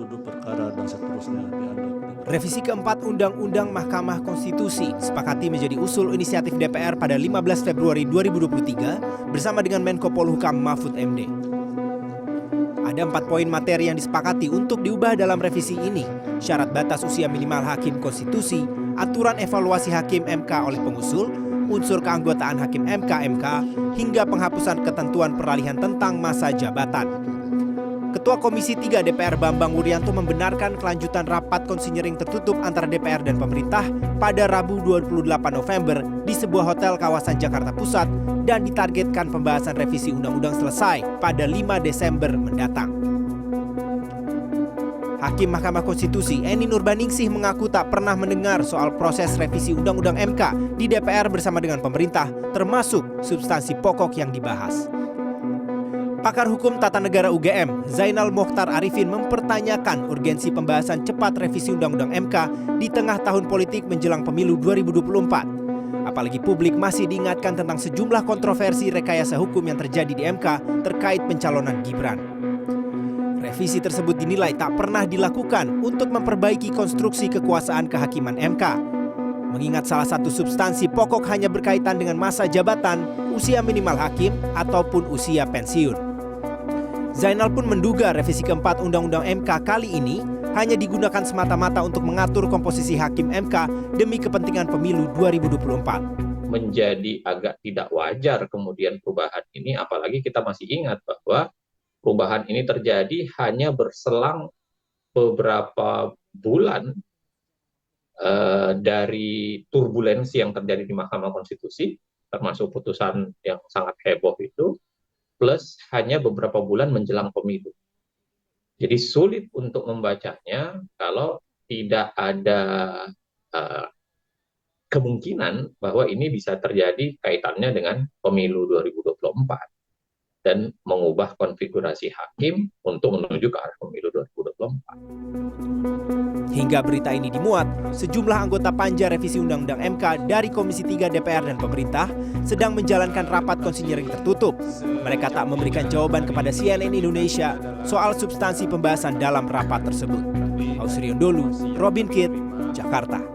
duduk perkara dan seterusnya dianggap. Revisi keempat Undang-Undang Mahkamah Konstitusi disepakati menjadi usul inisiatif DPR pada 15 Februari 2023 bersama dengan Menko Polhukam Mahfud MD. Ada 4 poin materi yang disepakati untuk diubah dalam revisi ini. Syarat batas usia minimal hakim konstitusi, aturan evaluasi hakim MK oleh pengusul, unsur keanggotaan hakim MK, hingga penghapusan ketentuan peralihan tentang masa jabatan. Ketua Komisi 3 DPR Bambang Wuryanto membenarkan kelanjutan rapat konsinyering tertutup antara DPR dan pemerintah pada Rabu 28 November di sebuah hotel kawasan Jakarta Pusat dan ditargetkan pembahasan revisi undang-undang selesai pada 5 Desember mendatang. Hakim Mahkamah Konstitusi Eni Nurbaningsih mengaku tak pernah mendengar soal proses revisi Undang-Undang MK di DPR bersama dengan pemerintah, termasuk substansi pokok yang dibahas. Pakar Hukum Tata Negara UGM, Zainal Mokhtar Arifin mempertanyakan urgensi pembahasan cepat revisi Undang-Undang MK di tengah tahun politik menjelang pemilu 2024. Apalagi publik masih diingatkan tentang sejumlah kontroversi rekayasa hukum yang terjadi di MK terkait pencalonan Gibran. Revisi tersebut dinilai tak pernah dilakukan untuk memperbaiki konstruksi kekuasaan kehakiman MK. Mengingat salah satu substansi pokok hanya berkaitan dengan masa jabatan, usia minimal hakim, ataupun usia pensiun. Zainal pun menduga revisi keempat Undang-Undang MK kali ini hanya digunakan semata-mata untuk mengatur komposisi hakim MK demi kepentingan pemilu 2024. Menjadi agak tidak wajar kemudian perubahan ini, apalagi kita masih ingat bahwa perubahan ini terjadi hanya berselang beberapa bulan dari turbulensi yang terjadi di Mahkamah Konstitusi, termasuk putusan yang sangat heboh itu, plus hanya beberapa bulan menjelang pemilu. Jadi sulit untuk membacanya kalau tidak ada kemungkinan bahwa ini bisa terjadi kaitannya dengan pemilu 2024 dan mengubah konfigurasi hakim untuk menuju ke arah pemilu 2024. Hingga berita ini dimuat, sejumlah anggota Panja Revisi Undang-Undang MK dari Komisi 3 DPR dan pemerintah sedang menjalankan rapat konsinyering tertutup. Mereka tak memberikan jawaban kepada CNN Indonesia soal substansi pembahasan dalam rapat tersebut. Ausrion Dholu, Robin Kitt, Jakarta.